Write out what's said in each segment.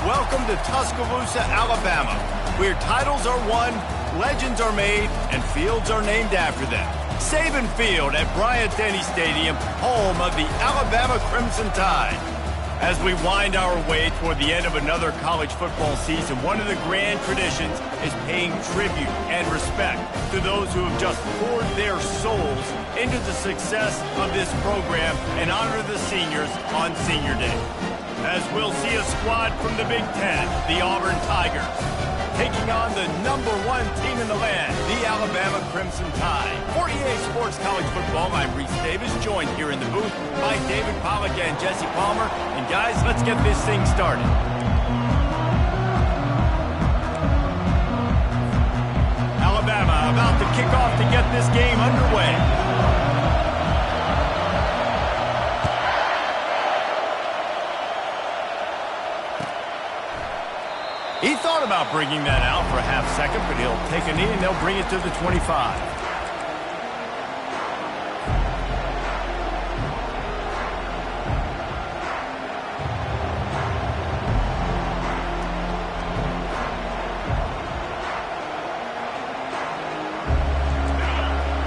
Welcome to Tuscaloosa, Alabama, where titles are won, legends are made, and fields are named after them. Saban Field at Bryant-Denny Stadium, home of the Alabama Crimson Tide. As we wind our way toward the end of another college football season, one of the grand traditions is paying tribute and respect to those who have just poured their souls into the success of this program and honor the seniors on Senior Day. As we'll see a squad from the Big Ten, the Auburn Tigers, taking on the #1 team in the land, the Alabama Crimson Tide. For EA Sports College Football, I'm Reese Davis, joined here in the booth by David Pollack and Jesse Palmer. And guys, let's get this thing started. Alabama about to kick off to get this game underway. He thought about bringing that out for a half second, but he'll take a knee and they'll bring it to the 25.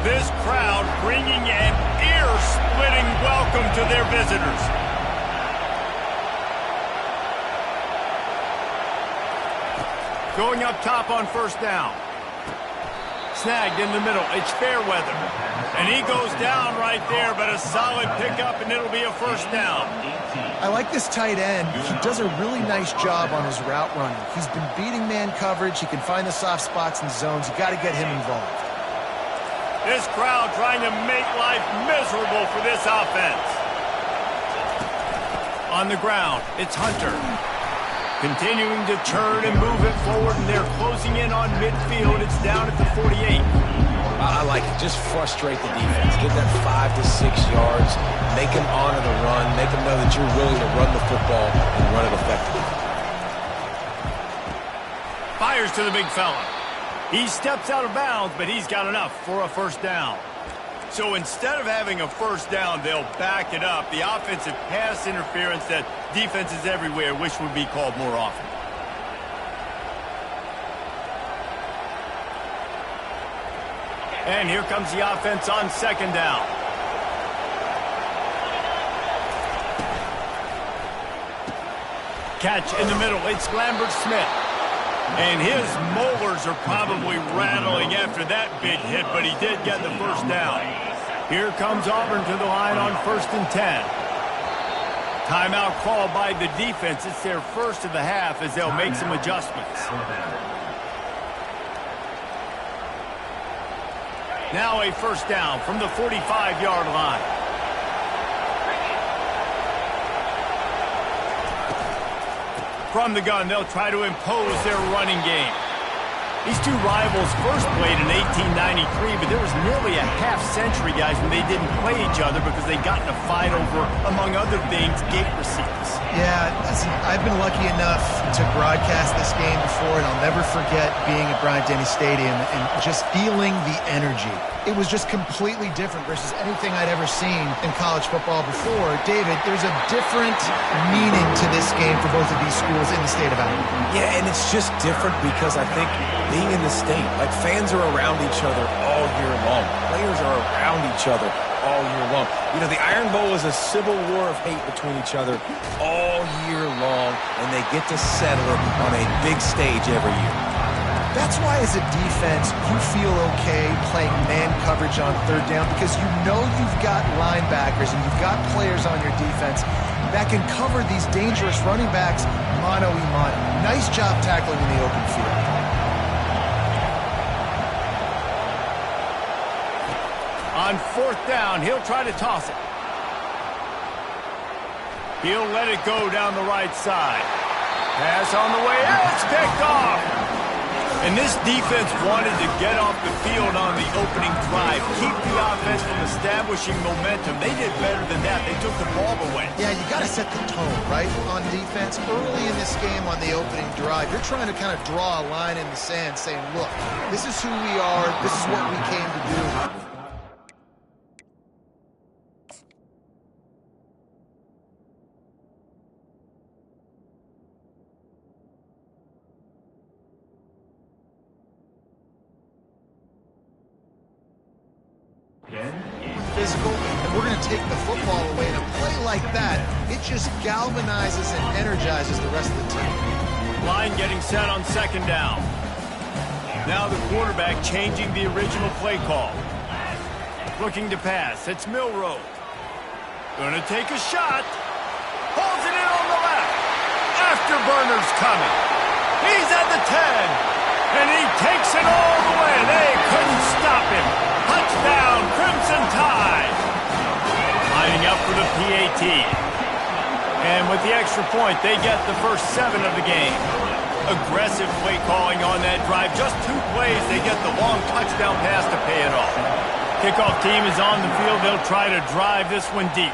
This crowd bringing an ear-splitting welcome to their visitors. Going up top on first down. Snagged in the middle. It's Fairweather. And he goes down right there, but a solid pickup, and it'll be a first down. I like this tight end. He does a really nice job on his route running. He's been beating man coverage. He can find the soft spots and zones. You got to get him involved. This crowd trying to make life miserable for this offense. On the ground, it's Hunter. Continuing to turn and move it forward, and they're closing in on midfield. It's down at the 48. I like it. Just frustrate the defense. Get that 5 to 6 yards. Make them honor the run. Make them know that you're willing to run the football and run it effectively. Fires to the big fella. He steps out of bounds, but he's got enough for a first down. So instead of having a first down, they'll back it up. The offensive pass interference that defenses everywhere wish would be called more often. And here comes the offense on second down. Catch in the middle. It's Lambert-Smith. And his molars are probably rattling after that big hit, but he did get the first down. Here comes Auburn to the line on 1st and 10. Timeout called by the defense. It's their first of the half as they'll make some adjustments. Now a first down from the 45-yard line. From the gun, they'll try to impose their running game. These two rivals first played in 1893, but there was nearly a half-century, guys, when they didn't play each other because they got in a fight over, among other things, gate receipts. Yeah, listen, I've been lucky enough to broadcast this game before, and I'll never forget being at Bryant-Denny Stadium and just feeling the energy. It was just completely different versus anything I'd ever seen in college football before. David, there's a different meaning to this game for both of these schools in the state of Alabama. Yeah, and it's just different because I think being in the state, like fans are around each other all year long. Players are around each other all year long. You know, the Iron Bowl is a civil war of hate between each other all year long, and they get to settle it on a big stage every year. That's why as a defense, you feel okay playing man coverage on third down because you know you've got linebackers and you've got players on your defense that can cover these dangerous running backs mano-a-mano. Nice job tackling in the open field. On 4th down, he'll try to toss it. He'll let it go down the right side. Pass on the way. It's picked off. And this defense wanted to get off the field on the opening drive, keep the offense from establishing momentum. They did better than that. They took the ball away. Yeah, you got to set the tone, right, on defense. Early in this game on the opening drive, you're trying to kind of draw a line in the sand saying, look, this is who we are. This is what we came to do. physical, and we're going to take the football away. And a play like that, it just galvanizes and energizes the rest of the team. Line getting set on second down. Now the quarterback changing the original play call. Looking to pass. It's Milroe. Gonna take a shot. Pulls it in on the left. Afterburner's coming. He's at the 10. And he takes it all the way. They couldn't stop him. Touchdown, Crimson Tide. Lining up for the PAT. And with the extra point, they get the first 7 of the game. Aggressive play calling on that drive. Just 2 plays, they get the long touchdown pass to pay it off. Kickoff team is on the field. They'll try to drive this one deep.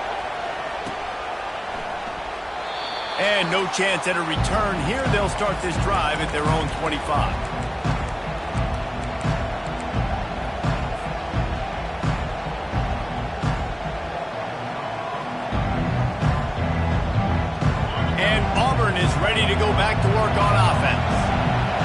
And no chance at a return here. They'll start this drive at their own 25. And Auburn is ready to go back to work on offense.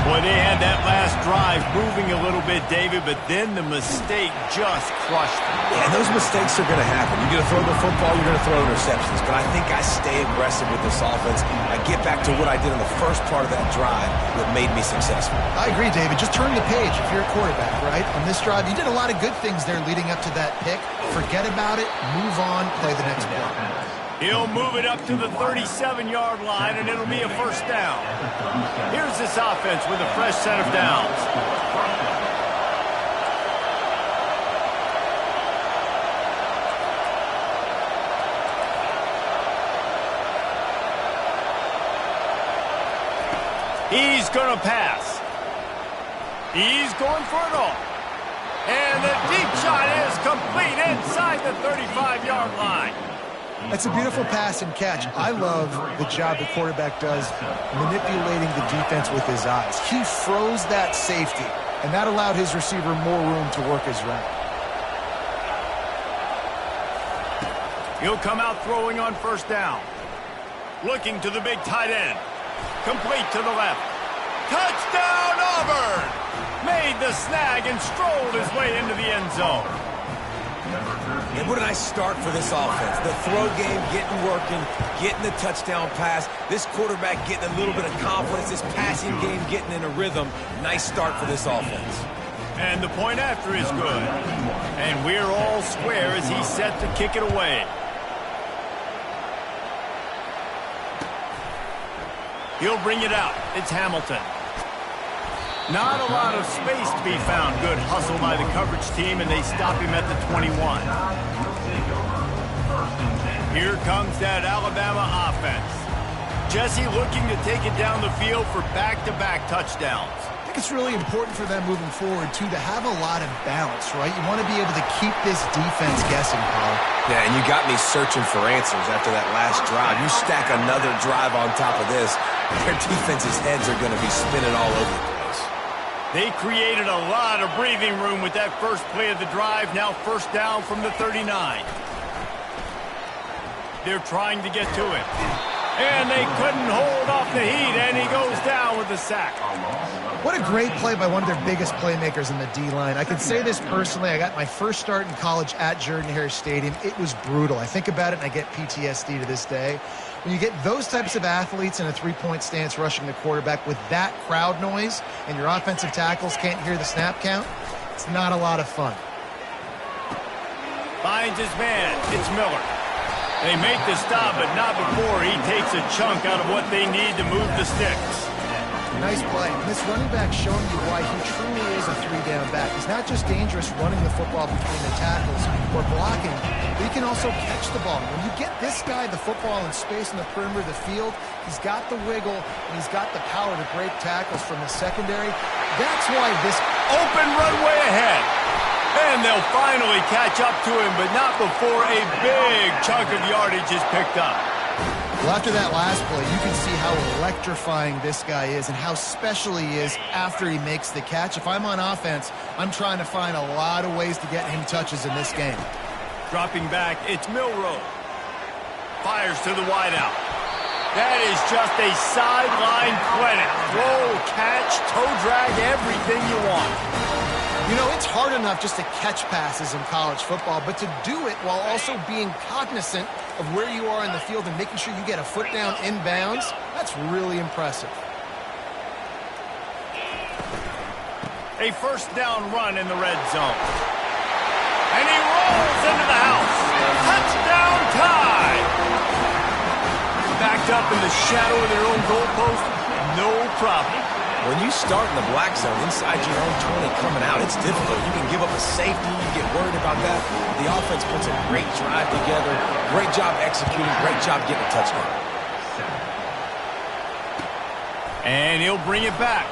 Boy, they had that last drive moving a little bit, David, but then the mistake just crushed them. Yeah, and those mistakes are going to happen. You're going to throw the football, you're going to throw interceptions. But I think I stay aggressive with this offense. I get back to what I did in the first part of that drive that made me successful. I agree, David. Just turn the page if you're a quarterback, right? On this drive, you did a lot of good things there leading up to that pick. Forget about it, move on, play the next play. He'll move it up to the 37-yard line, and it'll be a first down. Here's this offense with a fresh set of downs. He's going to pass. He's going for it all. And the deep shot is complete inside the 35-yard line. That's a beautiful pass and catch. I love the job the quarterback does manipulating the defense with his eyes. He froze that safety, and that allowed his receiver more room to work his route. He'll come out throwing on first down. Looking to the big tight end. Complete to the left. Touchdown, Auburn! Made the snag and strolled his way into the end zone. And what a nice start for this offense. The throw game getting working, getting the touchdown pass. This quarterback getting a little bit of confidence. This passing game getting in a rhythm. Nice start for this offense. And the point after is good. And we're all square as he's set to kick it away. He'll bring it out. It's Hamilton. Not a lot of space to be found. Good hustle by the coverage team, and they stop him at the 21. Here comes that Alabama offense. Jesse looking to take it down the field for back-to-back touchdowns. I think it's really important for them moving forward, too, to have a lot of balance, right? You want to be able to keep this defense guessing, Paul. Yeah, and you got me searching for answers after that last drive. You stack another drive on top of this, their defense's heads are going to be spinning all over the place. They created a lot of breathing room with that first play of the drive. Now first down from the 39. They're trying to get to it. And they couldn't hold off the heat, and he goes down with the sack. What a great play by one of their biggest playmakers in the D-line. I can say this personally. I got my first start in college at Jordan-Hare Stadium. It was brutal. I think about it, and I get PTSD to this day. When you get those types of athletes in a three-point stance rushing the quarterback with that crowd noise and your offensive tackles can't hear the snap count, it's not a lot of fun. Finds his man. It's Miller. They make the stop, but not before he takes a chunk out of what they need to move the sticks. Nice play. And this running back showing you why he truly is a three-down back. He's not just dangerous running the football between the tackles or blocking, but he can also catch the ball. When you get this guy the football in space in the perimeter of the field, he's got the wiggle and he's got the power to break tackles from the secondary. That's why this open runway ahead. And they'll finally catch up to him, but not before a big chunk of yardage is picked up. Well, after that last play, you can see how electrifying this guy is and how special he is after he makes the catch. If I'm on offense, I'm trying to find a lot of ways to get him touches in this game. Dropping back, it's Milroe. Fires to the wideout. That is just a sideline clinic. Throw, catch, toe drag, everything you want. You know, it's hard enough just to catch passes in college football, but to do it while also being cognizant of where you are in the field and making sure you get a foot down inbounds, that's really impressive. A first down run in the red zone. And he rolls into the house. Touchdown tie! Backed up in the shadow of their own goalpost, no problem. When you start in the black zone inside your own 20 coming out, it's difficult. You can give up a safety. You get worried about that. The offense puts a great drive together. Great job executing. Great job getting a touchdown. And he'll bring it back.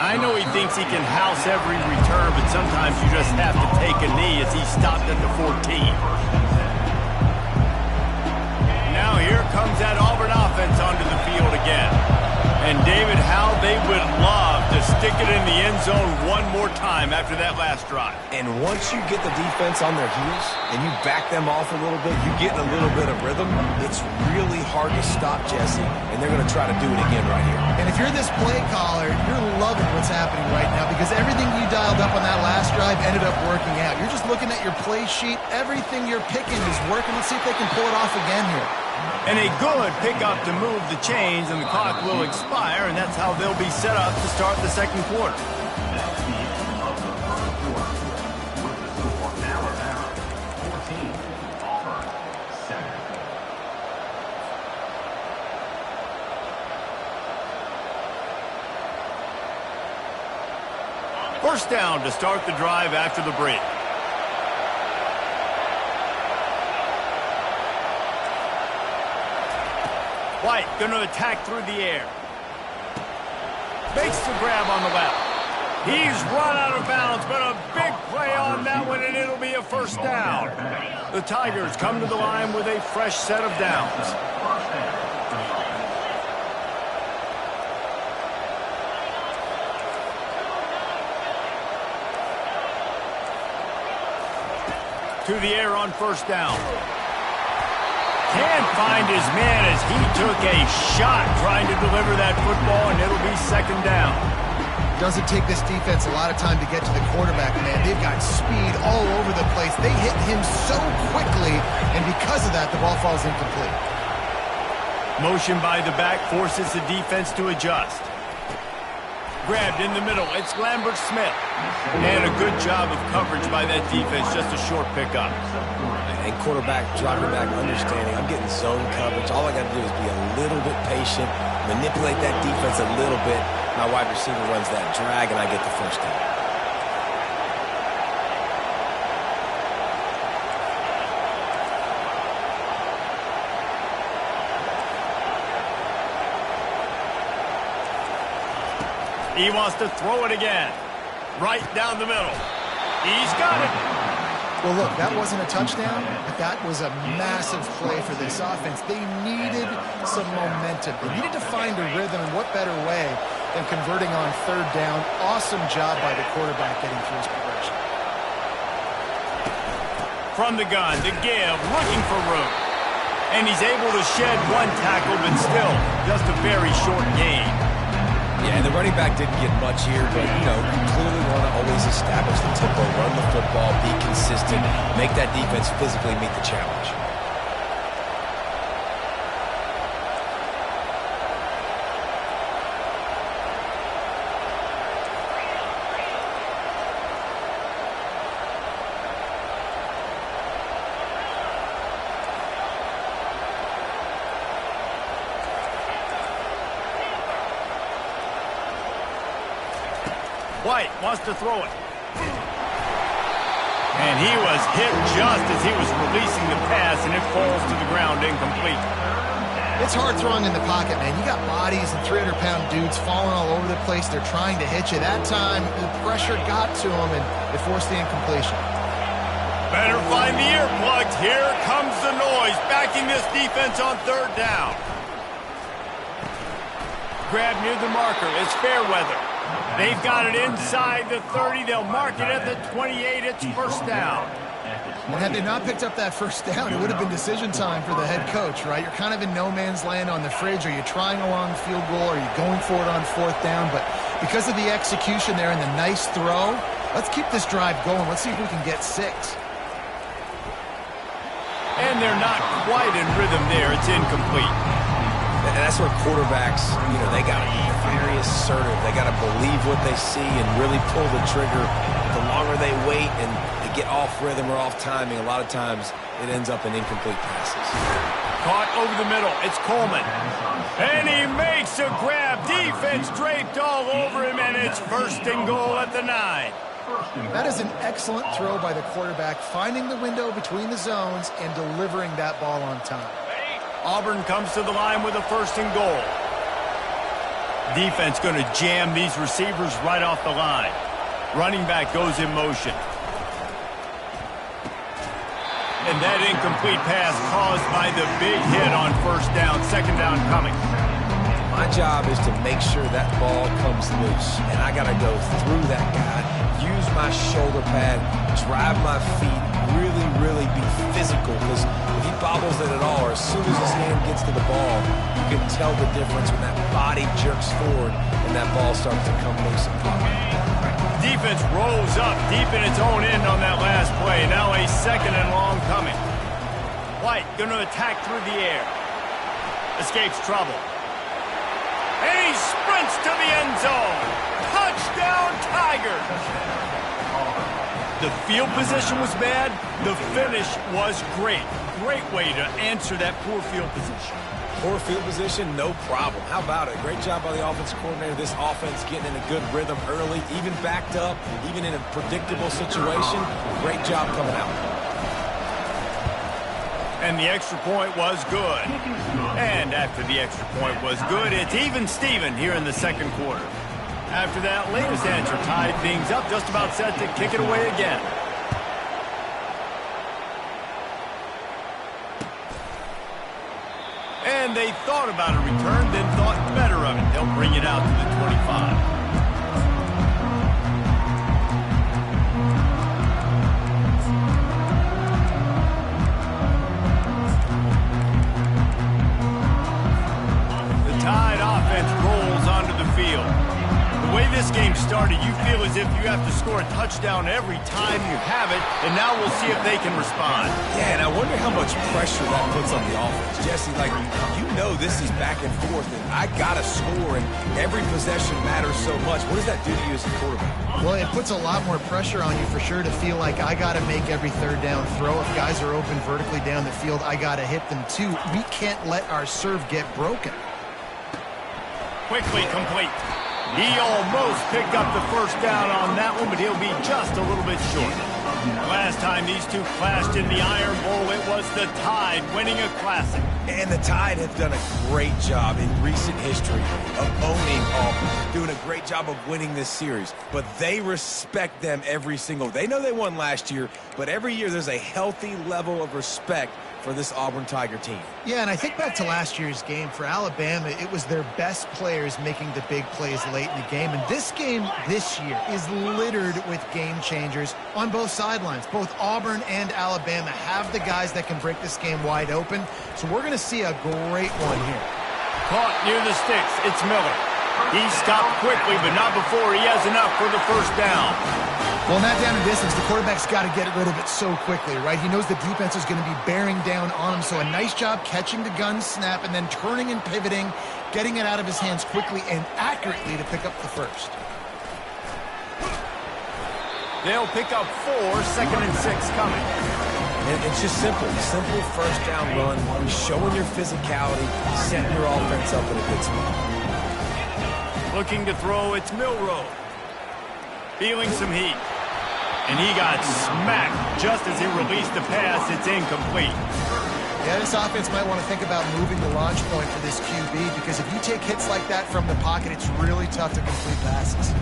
I know he thinks he can house every return, but sometimes you just have to take a knee as he stopped at the 14. Now here comes that Auburn offense onto the field again. And David, how they would love to stick it in the end zone one more time after that last drive. And once you get the defense on their heels and you back them off a little bit, you get a little bit of rhythm, it's really hard to stop Jesse, and they're going to try to do it again right here. And if you're this play caller, you're loving what's happening right now because everything you dialed up on that last drive ended up working out. You're just looking at your play sheet. Everything you're picking is working. Let's see if they can pull it off again here. And a good pickup to move the chains, and the clock will expire, and that's how they'll be set up to start the second quarter. First down to start the drive after the break. White going to attack through the air. Makes the grab on the left. He's run out of bounds, but a big play on that one, and it'll be a first down. The Tigers come to the line with a fresh set of downs. To the air on first down. Can't find his man as he took a shot trying to deliver that football, and it'll be second down. Doesn't take this defense a lot of time to get to the quarterback, man. They've got speed all over the place. They hit him so quickly, and because of that, the ball falls incomplete. Motion by the back forces the defense to adjust. Grabbed in the middle. It's Lambert Smith. And a good job of coverage by that defense. Just a short pickup. And quarterback dropping back, understanding I'm getting zone coverage. All I got to do is be a little bit patient, manipulate that defense a little bit. My wide receiver runs that drag, and I get the first down. He wants to throw it again. Right down the middle. He's got it. Well, look, that wasn't a touchdown, but that was a massive play for this offense. They needed some momentum. They needed to find a rhythm, and what better way than converting on third down. Awesome job by the quarterback getting through his progression. From the gun, the give, looking for room. And he's able to shed one tackle, but still just a very short gain. Yeah, the running back didn't get much here, but, you know, you clearly want to always establish the tempo, run the football, be consistent, make that defense physically meet the challenge. White wants to throw it. And he was hit just as he was releasing the pass, and it falls to the ground incomplete. It's hard throwing in the pocket, man. You got bodies and 300-pound dudes falling all over the place. They're trying to hit you. That time, the pressure got to him, and it forced the incompletion. Better find the earplugs. Here comes the noise, backing this defense on third down. Grab near the marker. It's Fairweather. They've got it inside the 30. They'll mark it at the 28. It's first down. And had they not picked up that first down, it would have been decision time for the head coach, right? You're kind of in no man's land on the fridge. Are you trying a long field goal? Are you going for it on fourth down? But Because of the execution there and the nice throw, let's keep this drive going. Let's see if we can get 6. And they're not quite in rhythm there. It's incomplete. And that's where quarterbacks, they got to be very assertive. They got to believe what they see and really pull the trigger. The longer they wait and they get off rhythm or off timing, a lot of times it ends up in incomplete passes. Caught over the middle. It's Coleman. And he makes a grab. Defense draped all over him, and it's 1st and goal at the 9. That is an excellent throw by the quarterback, finding the window between the zones and delivering that ball on time. Auburn comes to the line with a 1st and goal. Defense going to jam these receivers right off the line. Running back goes in motion. And that incomplete pass caused by the big hit on 1st down. 2nd down coming. My job is to make sure that ball comes loose. And I got to go through that guy, use my shoulder pad, drive my feet, really be physical. Because if he bobbles it at all, or as soon as his hand gets to the ball, you can tell the difference when that body jerks forward and that ball starts to come loose and pop. Defense rolls up deep in its own end on that last play. Now a 2nd and long coming. White going to attack through the air. Escapes trouble. And he sprints to the end zone. Touchdown, Tigers! The field position was bad. The finish was great. Great way to answer that poor field position. Poor field position, no problem. How about it? Great job by the offensive coordinator. This offense getting in a good rhythm early, even backed up, even in a predictable situation. Great job coming out. And the extra point was good. And after the extra point was good, it's even Steven here in the 2nd quarter. After that latest answer tied things up, just about set to kick it away again. And they thought about a return, then thought better of it. They'll bring it out to the 25. Tide offense rolls onto the field. The way this game started, you feel as if you have to score a touchdown every time you have it, and now we'll see if they can respond. Yeah, and I wonder how much pressure that puts on the offense. Jesse, this is back and forth, and I got to score, and every possession matters so much. What does that do to you as a quarterback? Well, it puts a lot more pressure on you for sure to feel like I got to make every 3rd down throw. If guys are open vertically down the field, I got to hit them too. We can't let our serve get broken. Quickly complete. He almost picked up the 1st down on that one, but he'll be just a little bit short. Last time these two clashed in the Iron Bowl, it was the Tide winning a classic. And the Tide have done a great job in recent history of owning Auburn, doing a great job of winning this series. But they respect them every single. They know they won last year, but every year there's a healthy level of respect for this Auburn Tiger team. Yeah, and I think back to last year's game. For Alabama, it was their best players making the big plays late in the game. And this game this year is littered with game changers on both sidelines. Both Auburn and Alabama have the guys that can break this game wide open. So we're going to see a great one here. Caught near the sticks. It's Miller. He stopped quickly, but not before he has enough for the 1st down. Well, not down a distance. The quarterback's got to get rid of it so quickly, right? He knows the defense is going to be bearing down on him. So a nice job catching the gun snap and then turning and pivoting, getting it out of his hands quickly and accurately to pick up the 1st. They'll pick up 4, 2nd and 6 coming. And it's just simple 1st down run, showing your physicality, setting your offense up in a good spot. Looking to throw, it's Milroe. Feeling some heat. And he got smacked just as he released the pass. It's incomplete. Yeah, this offense might want to think about moving the launch point for this QB, because if you take hits like that from the pocket, it's really tough to complete passes.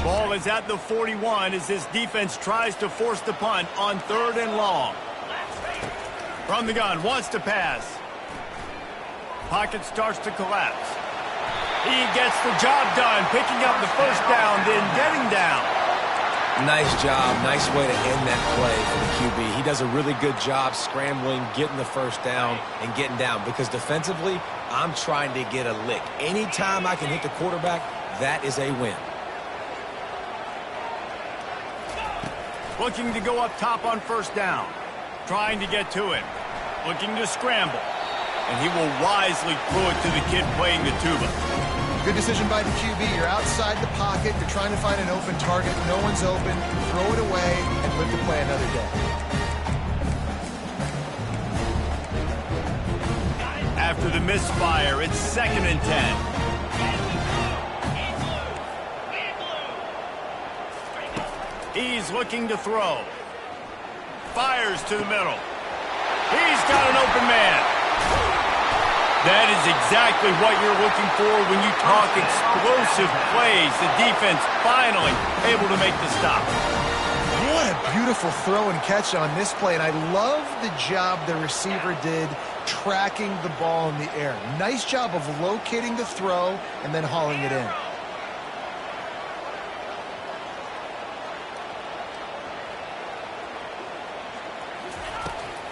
Ball is at the 41 as this defense tries to force the punt on 3rd and long. From the gun, wants to pass. Pocket starts to collapse. He gets the job done, picking up the 1st down, then getting down. Nice job. Nice way to end that play for the QB. He does a really good job scrambling, getting the first down, and getting down. Because defensively, I'm trying to get a lick. Anytime I can hit the quarterback, that is a win. Looking to go up top on first down. Trying to get to him. Looking to scramble. And he will wisely throw it to the kid playing the tuba. Good decision by the QB. You're outside the pocket. You're trying to find an open target. No one's open. Throw it away and live to play another day. After the misfire, it's 2nd and 10. He's looking to throw. Fires to the middle. He's got an open man. That is exactly what you're looking for when you talk explosive plays. The defense finally able to make the stop. What a beautiful throw and catch on this play. And I love the job the receiver did tracking the ball in the air. Nice job of locating the throw and then hauling it in.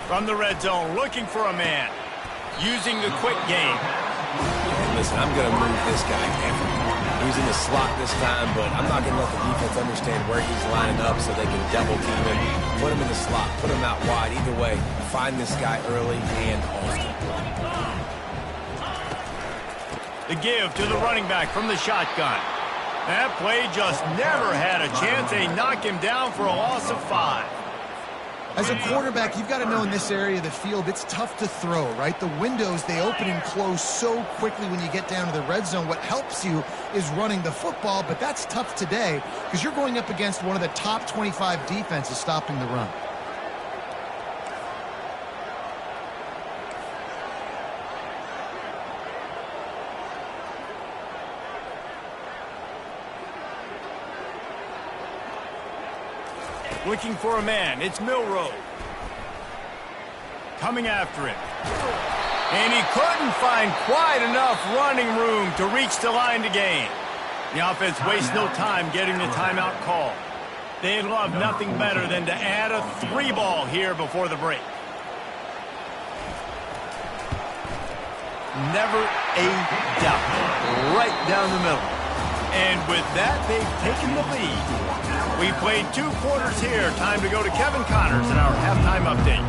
From the red zone, looking for a man. Using the quick game. And listen, I'm going to move this guy everywhere. He's in the slot this time, but I'm not going to let the defense understand where he's lining up so they can double team him. Put him in the slot. Put him out wide. Either way, find this guy early and often. The give to the running back from the shotgun. That play just never had a chance. They knock him down for a loss of 5. As a quarterback, you've got to know in this area of the field, it's tough to throw, right? The windows, they open and close so quickly when you get down to the red zone. What helps you is running the football, but that's tough today because you're going up against one of the top 25 defenses stopping the run. Looking for a man. It's Milroe. Coming after it. And he couldn't find quite enough running room to reach the line to gain. The offense wastes no time getting the timeout call. They'd love nothing better than to add a 3-ball here before the break. Never a doubt. Right down the middle. And with that, they've taken the lead. We played 2 quarters here. Time to go to Kevin Connors in our halftime update.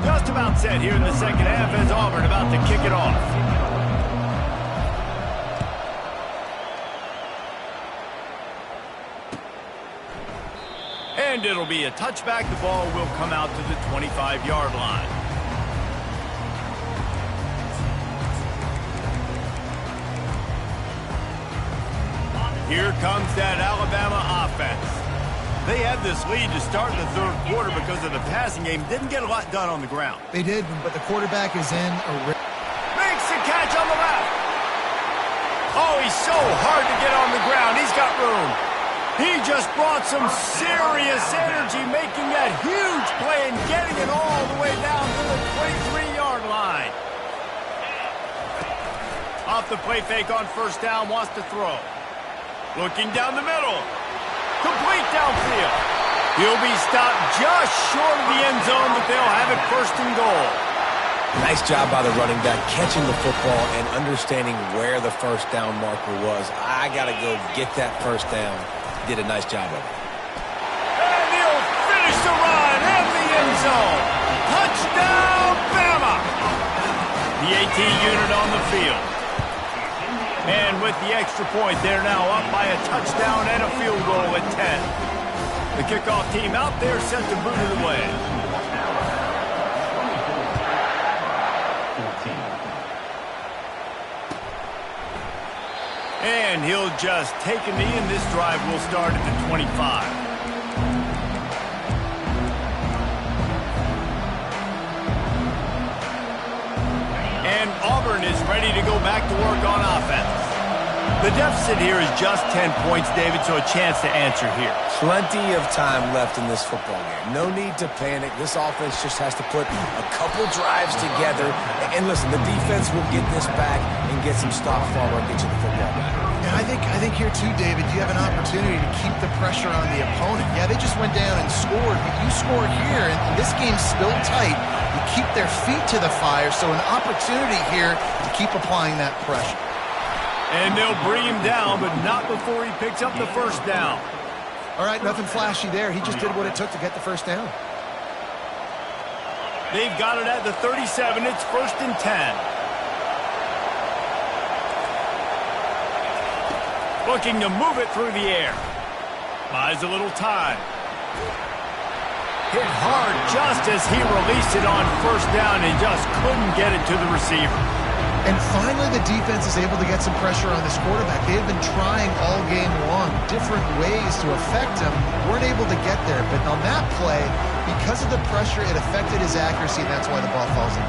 Just about set here in the second half as Auburn about to kick it off. And it'll be a touchback. The ball will come out to the 25-yard line. Here comes that Alabama offense. They had this lead to start the third quarter because of the passing game. Didn't get a lot done on the ground. They did, but the quarterback is in a... Makes the catch on the left. Oh, he's so hard to get on the ground. He's got room. He just brought some serious energy, making that huge play and getting it all the way down to the 23-yard line. Off the play fake on first down, wants to throw. Looking down the middle. Complete downfield. He'll be stopped just short of the end zone, but they'll have it 1st and goal. Nice job by the running back, catching the football and understanding where the first down marker was. I got to go get that first down. Did a nice job of it. And he'll finish the run in the end zone. Touchdown, Bama! The 18 unit on the field. And with the extra point, they're now up by a touchdown and a field goal at 10. The kickoff team out there set to boot it away. And he'll just take a knee, and this drive will start at the 25. And Auburn is ready to go back to work on offense. The deficit here is just 10 points, David, so a chance to answer here. Plenty of time left in this football game. No need to panic. This offense just has to put a couple drives together. And listen, the defense will get this back and get some stop form and get you the football back. And I think here too, David, you have an opportunity to keep the pressure on the opponent. Yeah, they just went down and scored, but you score here, and this game's still tight. You keep their feet to the fire, so an opportunity here to keep applying that pressure. And they'll bring him down, but not before he picks up the first down. All right, nothing flashy there. He just did what it took to get the first down. They've got it at the 37. It's 1st and 10. Looking to move it through the air. Buys a little time. Hit hard just as he released it on first down and just couldn't get it to the receiver. And finally, the defense is able to get some pressure on this quarterback. They've been trying all game long, different ways to affect him. Weren't able to get there, but on that play, because of the pressure, it affected his accuracy, and that's why the ball falls in.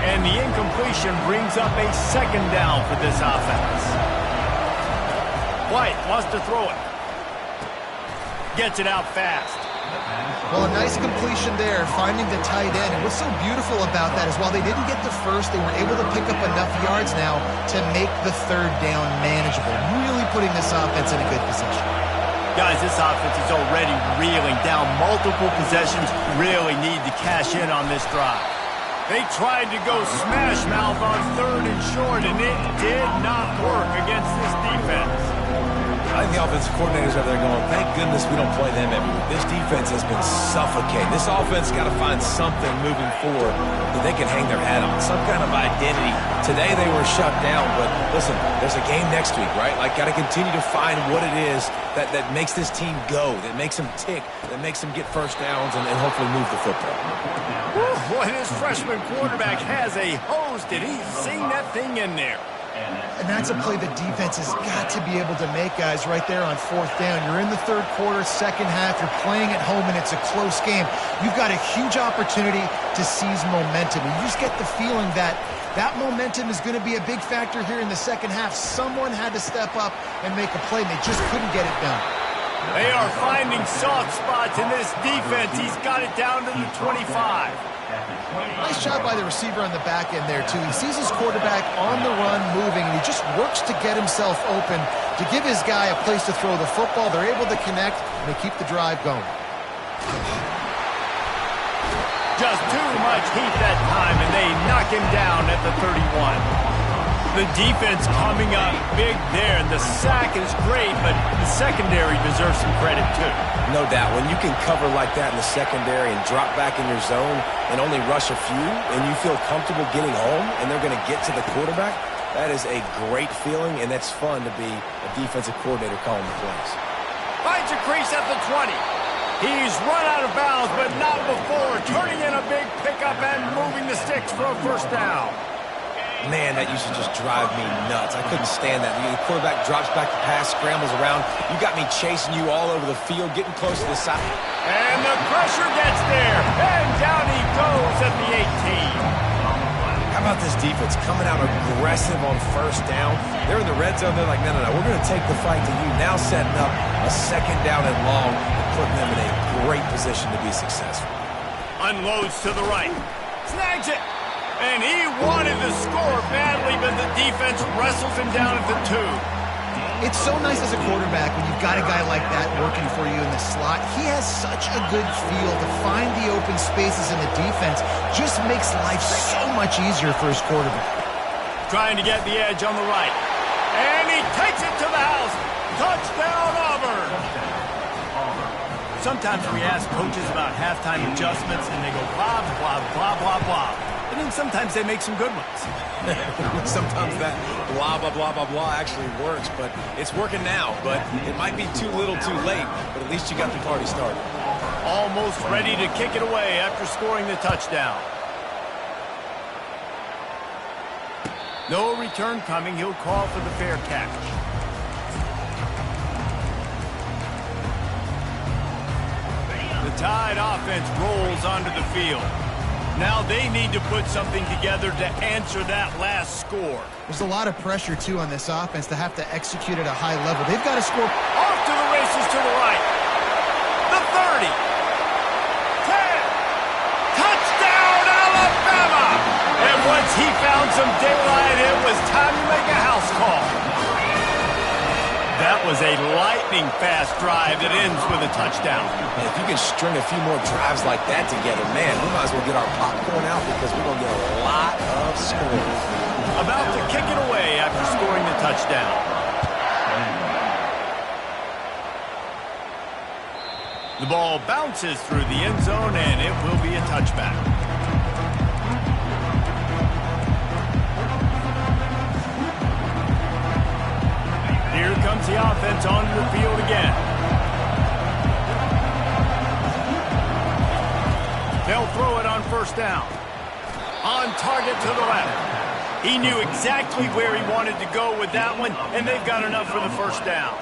And the incompletion brings up a second down for this offense. White wants to throw it. Gets it out fast. Well, a nice completion there, finding the tight end. And what's so beautiful about that is while they didn't get the first, they were able to pick up enough yards now to make the third down manageable. Really putting this offense in a good position. Guys, this offense is already reeling down multiple possessions. Really need to cash in on this drive. They tried to go smash mouth on 3rd and short, and it did not work against this defense. I think the offensive coordinators are there going, thank goodness we don't play them every week. This defense has been suffocating. This offense got to find something moving forward that they can hang their hat on, some kind of identity. Today they were shut down, but listen, there's a game next week, right? Like, got to continue to find what it is that makes this team go, that makes them tick, that makes them get first downs and hopefully move the football. Boy, this freshman quarterback has a hose. Did he sing that thing in there? And that's a play the defense has got to be able to make, guys, right there on 4th down. You're in the 3rd quarter, 2nd half. You're playing at home, and it's a close game. You've got a huge opportunity to seize momentum. And you just get the feeling that that momentum is going to be a big factor here in the 2nd half. Someone had to step up and make a play, and they just couldn't get it done. They are finding soft spots in this defense. He's got it down to the 25. Nice job by the receiver on the back end there, too. He sees his quarterback on the run moving, and he just works to get himself open to give his guy a place to throw the football. They're able to connect, and they keep the drive going. Just too much heat that time, and they knock him down at the 31. The defense coming up big there, and the sack is great, but the secondary deserves some credit, too. No doubt. When you can cover like that in the secondary and drop back in your zone and only rush a few, and you feel comfortable getting home, and they're going to get to the quarterback, that is a great feeling, and that's fun to be a defensive coordinator calling the plays. Finds a crease at the 20. He's run out of bounds, but not before turning in a big pickup and moving the sticks for a first down. Man, that used to just drive me nuts. I couldn't stand that. The quarterback drops back to pass, scrambles around. You got me chasing you all over the field, getting close to the side. And the pressure gets there, and down he goes at the 18. How about this defense coming out aggressive on first down? They're in the red zone. They're like, no, we're going to take the fight to you. Now setting up a 2nd down and long and putting them in a great position to be successful. Unloads to the right. Snags it. And he wanted to score badly, but the defense wrestles him down at the 2. It's so nice as a quarterback when you've got a guy like that working for you in the slot. He has such a good feel to find the open spaces in the defense. Just makes life so much easier for his quarterback. Trying to get the edge on the right. And he takes it to the house. Touchdown, Auburn. Sometimes we ask coaches about halftime adjustments, and they go blah, blah, blah, blah, blah. And then sometimes they make some good ones. Sometimes that blah, blah, blah, blah, blah actually works, but it's working now. But it might be too little too late, but at least you got the party started. Almost ready to kick it away after scoring the touchdown. No return coming. He'll call for the fair catch. The Tide offense rolls onto the field. Now they need to put something together to answer that last score. There's a lot of pressure, too, on this offense to have to execute at a high level. They've got to score. Off to the races to the right. The 30. 10. Touchdown, Alabama! And once he found some daylight, it was time to make a house call. was a lightning-fast drive that ends with a touchdown. And if you can string a few more drives like that together, man, we might as well get our popcorn out because we're going to get a lot of scores. About to kick it away after scoring the touchdown. The ball bounces through the end zone, and it will be a touchback. Here comes the offense onto the field again. They'll throw it on first down. On target to the left. He knew exactly where he wanted to go with that one, and they've got enough for the first down.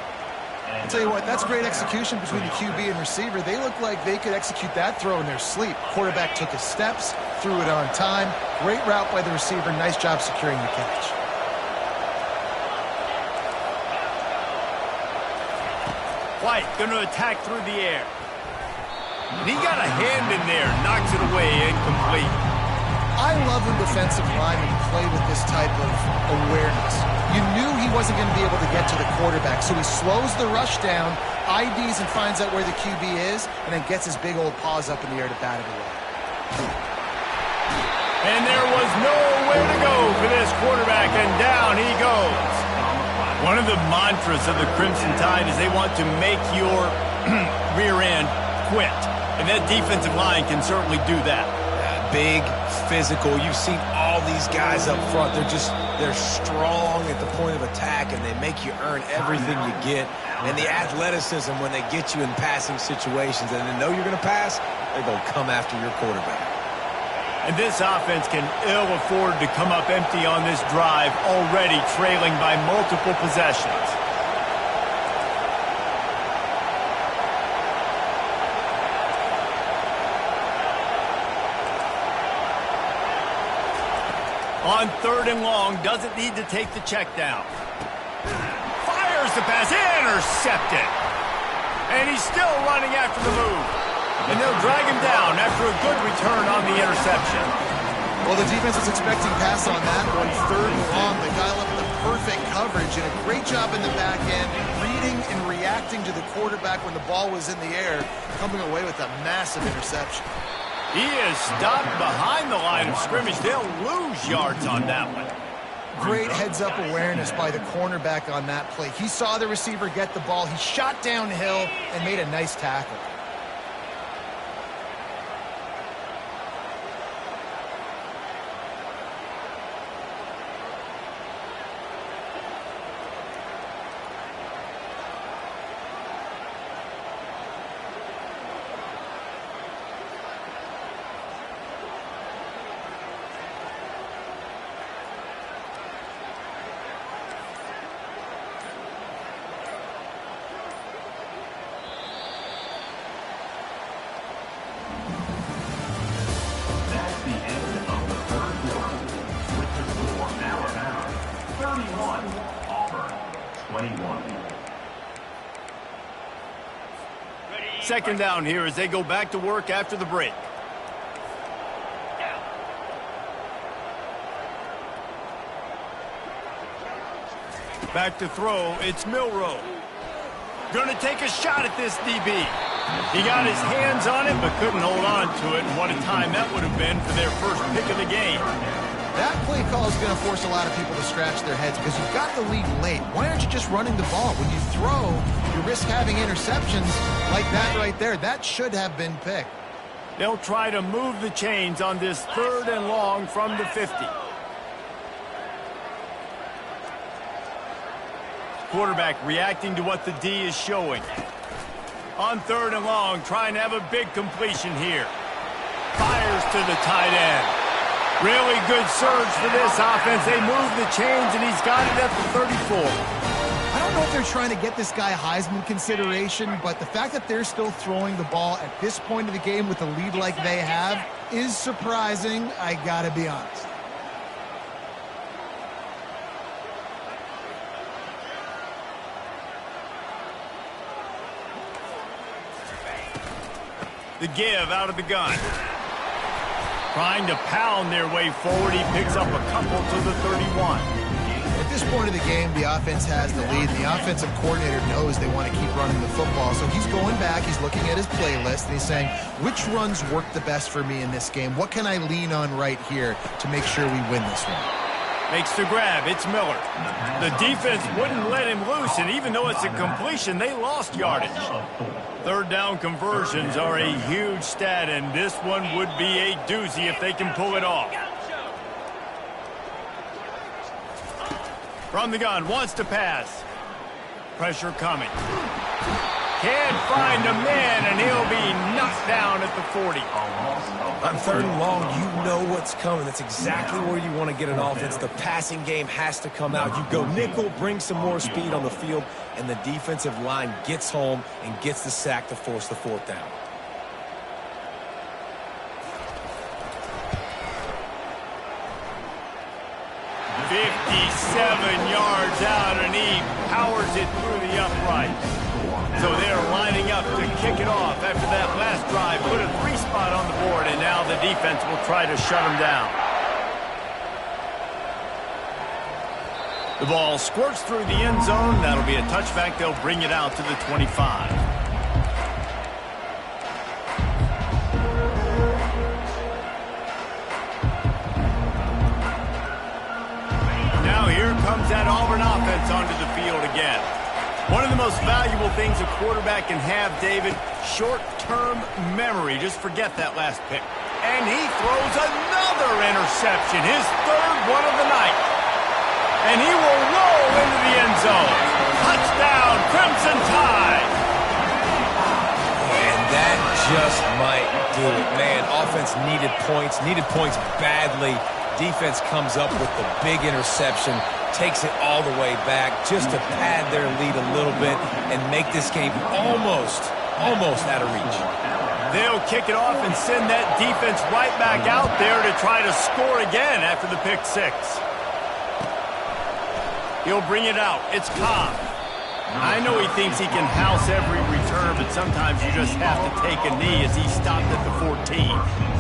I'll tell you what, that's great execution between the QB and receiver. They look like they could execute that throw in their sleep. Quarterback took his steps, threw it on time. Great route by the receiver. Nice job securing the catch. White going to attack through the air. And he got a hand in there, knocks it away, incomplete. I love when defensive linemen play with this type of awareness. You knew he wasn't going to be able to get to the quarterback, so he slows the rush down, IDs and finds out where the QB is, and then gets his big old paws up in the air to bat it away. And there was nowhere to go for this quarterback, and down he goes. One of the mantras of the Crimson Tide is they want to make your rear end quit. And that defensive line can certainly do that. Big, physical. You've seen all these guys up front. They're strong at the point of attack, and they make you earn everything you get. And the athleticism when they get you in passing situations and they know you're going to pass, they're going to come after your quarterback. And this offense can ill afford to come up empty on this drive, already trailing by multiple possessions. On third and long, doesn't need to take the check down. Fires the pass, intercepted. And he's still running after the move. And they'll drag him down after a good return on the interception. Well, the defense was expecting pass on that one. Third and long, the guy left the perfect coverage and a great job in the back end, reading and reacting to the quarterback when the ball was in the air, coming away with a massive interception. He is stopped behind the line of scrimmage. They'll lose yards on that one. Great heads-up awareness by the cornerback on that play. He saw the receiver get the ball. He shot downhill and made a nice tackle. Second down here as they go back to work after the break. Back to throw, it's Milroe. Going to take a shot at this DB. He got his hands on it but couldn't hold on to it, and what a time that would have been for their first pick of the game. That play call is going to force a lot of people to scratch their heads because you've got the lead late. Why aren't you just running the ball? When you throw, you risk having interceptions like that right there. That should have been picked. They'll try to move the chains on this third and long from the 50. Quarterback reacting to what the D is showing. On third and long, trying to have a big completion here. Fires to the tight end. Really good surge for this offense. They move the chains, and he's got it at the 34. I don't know if they're trying to get this guy Heisman consideration, but the fact that they're still throwing the ball at this point of the game with a lead like they have is surprising, I gotta be honest. The give out of the gun. Trying to pound their way forward. He picks up a couple to the 31. At this point of the game, the offense has the lead. The offensive coordinator knows they want to keep running the football. So he's going back, he's looking at his playlist, and he's saying, which runs work the best for me in this game? What can I lean on right here to make sure we win this one? Makes the grab. It's Miller. The defense wouldn't let him loose, and even though it's a completion, they lost yardage. Third down conversions are a huge stat, and this one would be a doozy if they can pull it off. From the gun, wants to pass. Pressure coming. Can't find a man, and he'll be knocked down at the 40. On 3rd and long, you know what's coming. That's exactly where you want to get an offense. The passing game has to come out. You go nickel, bring some more speed on the field, and the defensive line gets home and gets the sack to force the 4th down. Yards out, and he powers it through the upright. So they're lining up to kick it off after that last drive. Put a 3 spot on the board, and now the defense will try to shut them down. The ball squirts through the end zone. That'll be a touchback. They'll bring it out to the 25. Comes that Auburn offense onto the field again. One of the most valuable things a quarterback can have, David, short-term memory. Just forget that last pick. And he throws another interception, his 3rd one of the night. And he will roll into the end zone. Touchdown, Crimson Tide. And that just might do it. Man, offense needed points badly. Defense comes up with the big interception, takes it all the way back just to pad their lead a little bit and make this game almost out of reach. They'll kick it off and send that defense right back out there to try to score again after the pick 6. He'll bring it out. It's Cobb. I know he thinks he can house every return, but sometimes you just have to take a knee as he stopped at the 14.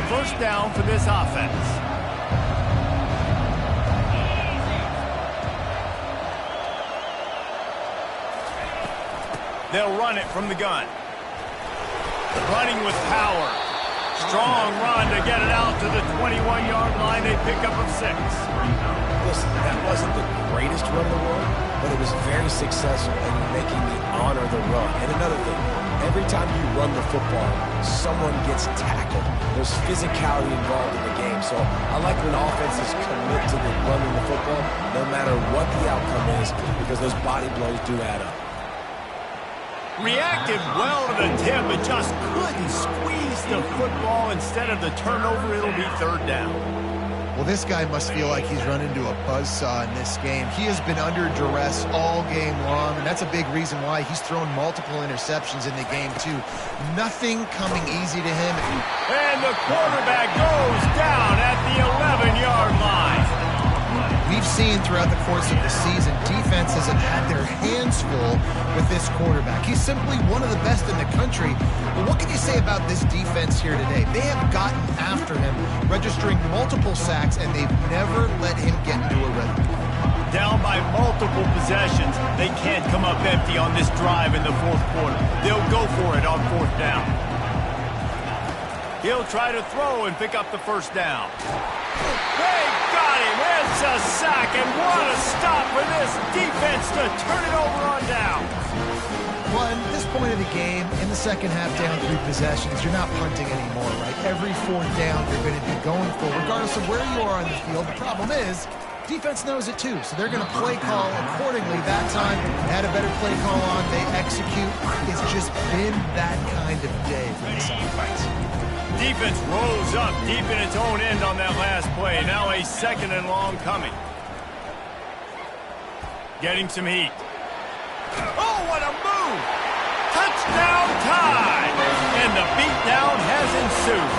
First down for this offense. They'll run it from the gun. Running with power. Strong run to get it out to the 21-yard line. They pick up a 6. Listen, that wasn't the greatest run in the world, but it was very successful in making the honor the run. And another thing, every time you run the football, someone gets tackled. There's physicality involved in the game. So I like when offenses commit to the running the football, no matter what the outcome is, because those body blows do add up. Reacted well to the tip, but just couldn't squeeze the football. Instead of the turnover, it'll be 3rd down. Well, this guy must feel like he's run into a buzzsaw in this game. He has been under duress all game long, and that's a big reason why he's thrown multiple interceptions in the game, too. Nothing coming easy to him. And the quarterback goes down at the 11-yard line. We've seen throughout the course of the season, defenses have had their hands full with this quarterback. He's simply one of the best in the country. But what can you say about this defense here today? They have gotten after him, registering multiple sacks, and they've never let him get into a rhythm. Down by multiple possessions, they can't come up empty on this drive in the 4th quarter. They'll go for it on 4th down. He'll try to throw and pick up the 1st down. They got him. It's a sack, and what a stop for this defense to turn it over on down. Well, at this point of the game, in the second half, down 3 possessions, you're not punting anymore, right? Every 4th down you're going to be going for, regardless of where you are on the field. The problem is, defense knows it too, so they're going to play call accordingly. That time, they had a better play call on. They execute. It's just been that kind of day for this offense. Defense rolls up deep in its own end on that last play. Now a 2nd and long coming. Getting some heat. Oh, what a move! Touchdown Tide! And the beatdown has ensued.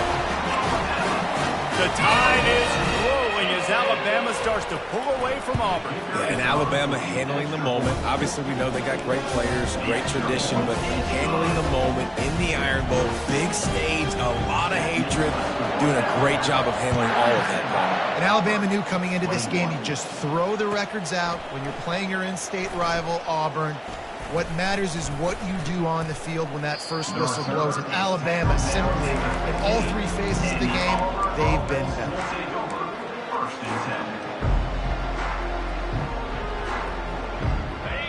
The Tide is rolling as Alabama starts to pull away from Auburn. Yeah, and Alabama handling the moment. Obviously, we know they got great players, great tradition, but handling the moment in the Iron Bowl, big stage, a lot of hatred, doing a great job of handling all of that, Paul. And Alabama knew coming into this game, you just throw the records out when you're playing your in-state rival, Auburn. What matters is what you do on the field when that first whistle blows. And Alabama simply, in all three phases of the game, they've been better.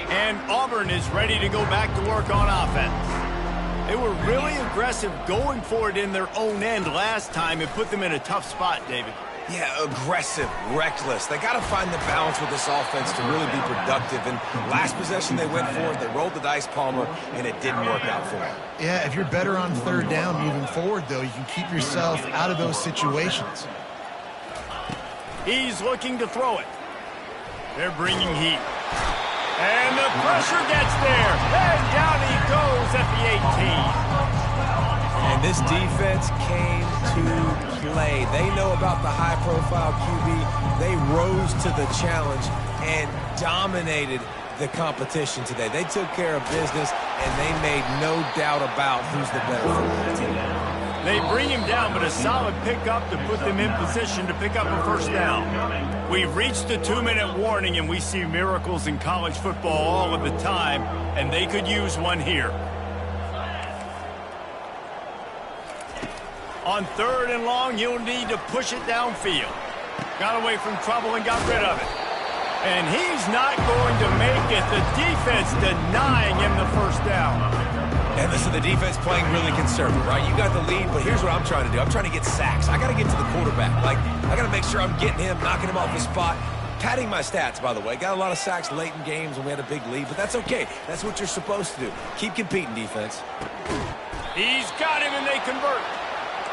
And Auburn is ready to go back to work on offense. They were really aggressive going for it in their own end last time. It put them in a tough spot, David. Yeah, aggressive, reckless. They got to find the balance with this offense to really be productive. And last possession they went for it, they rolled the dice, Palmer, and it didn't work out for them. Yeah, if you're better on third down moving forward, though, you can keep yourself out of those situations. He's looking to throw it. They're bringing heat. And the pressure gets there. And down he goes at the 18. And this defense came to play. They know about the high-profile QB. They rose to the challenge and dominated the competition today. They took care of business, and they made no doubt about who's the better football team. They bring him down, but a solid pickup to put them in position to pick up a first down. We've reached the 2-minute warning, and we see miracles in college football all of the time, and they could use one here. On 3rd and long, you'll need to push it downfield. Got away from trouble and got rid of it. And he's not going to make it. The defense denying him the first down. And listen, the defense playing really conservative, right? You got the lead, but here's what I'm trying to do. I'm trying to get sacks. I got to get to the quarterback. Like, I got to make sure I'm getting him, knocking him off the spot. Padding my stats, by the way. Got a lot of sacks late in games when we had a big lead, but that's okay. That's what you're supposed to do. Keep competing, defense. He's got him, and they convert.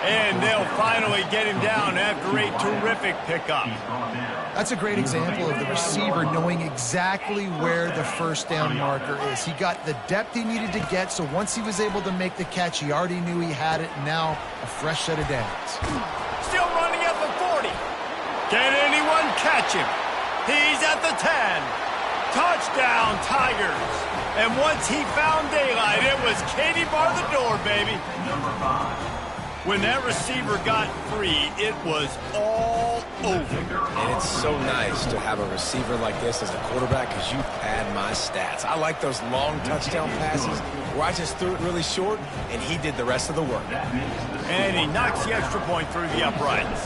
And they'll finally get him down after a terrific pickup. That's a great example of the receiver knowing exactly where the first down marker is. He got the depth he needed to get, so once he was able to make the catch, he already knew he had it, and now a fresh set of downs. Still running at the 40. Can anyone catch him? He's at the 10. Touchdown, Tigers. And once he found daylight, it was Katie bar the door, baby. When that receiver got free, it was all over. And it's so nice to have a receiver like this as a quarterback because you pad my stats. I like those long touchdown passes where I just threw it really short, and he did the rest of the work. And he knocks the extra point through the uprights.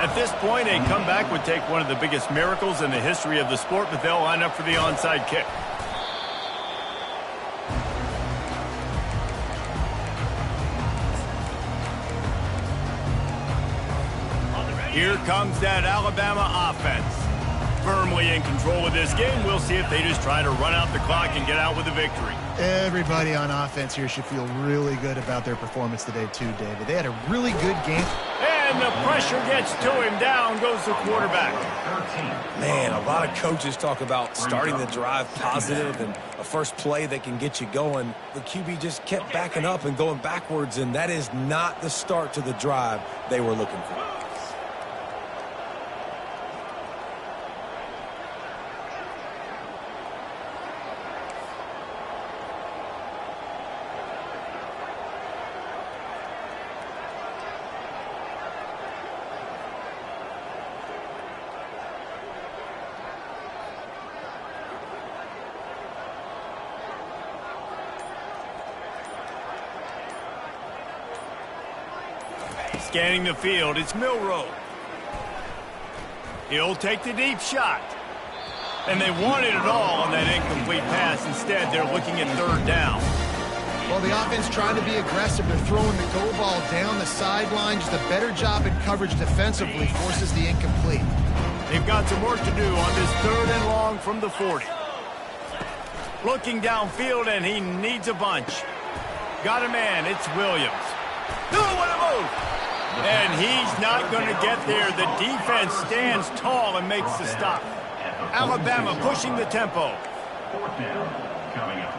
At this point, a comeback would take one of the biggest miracles in the history of the sport, but they'll line up for the onside kick. Here comes that Alabama offense. Firmly in control of this game. We'll see if they just try to run out the clock and get out with a victory. Everybody on offense here should feel really good about their performance today too, David. They had a really good game. And the pressure gets to him. Down goes the quarterback. Man, a lot of coaches talk about starting the drive positive and a first play that can get you going. The QB just kept backing up and going backwards, and that is not the start to the drive they were looking for. Scanning the field, it's Milroe. He'll take the deep shot. And they wanted it all on that incomplete pass. Instead, they're looking at 3rd down. Well, the offense trying to be aggressive. They're throwing the go ball down the sideline. Just a better job in coverage defensively forces the incomplete. They've got some work to do on this 3rd and long from the 40. Looking downfield, and he needs a bunch. Got a man, it's Williams. No, what a move! And he's not going to get there. The defense stands tall and makes the stop. Alabama pushing the tempo. 4th down coming up.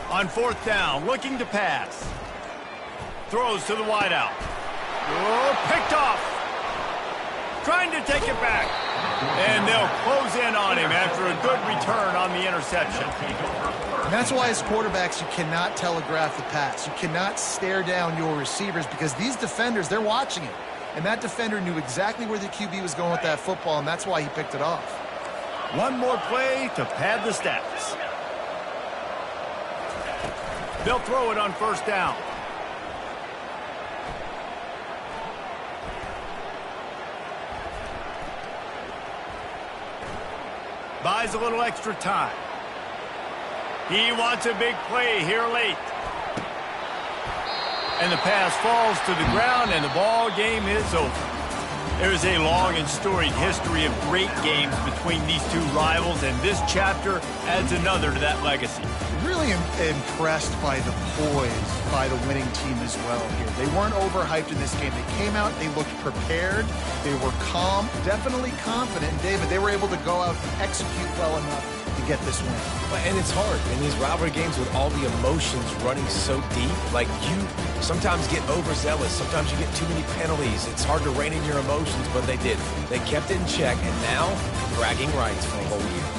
On 4th down, looking to pass. Throws to the wideout. Oh, picked off. Trying to take it back. And they'll close in on him after a good return on the interception. And that's why as quarterbacks, you cannot telegraph the pass. You cannot stare down your receivers because these defenders, they're watching it. And that defender knew exactly where the QB was going with that football, and that's why he picked it off. One more play to pad the stats. They'll throw it on first down. Buys a little extra time. He wants a big play here late. And the pass falls to the ground, and the ball game is over. There's a long and storied history of great games between these two rivals, and this chapter adds another to that legacy. Really impressed by the poise by the winning team as well here. They weren't overhyped in this game. They came out, they looked prepared, they were calm, definitely confident. And David, they were able to go out and execute well enough to get this win. And it's hard in these rivalry games with all the emotions running so deep. Like, you sometimes get overzealous. Sometimes you get too many penalties. It's hard to rein in your emotions, but they did. They kept it in check, and now bragging rights for a whole year.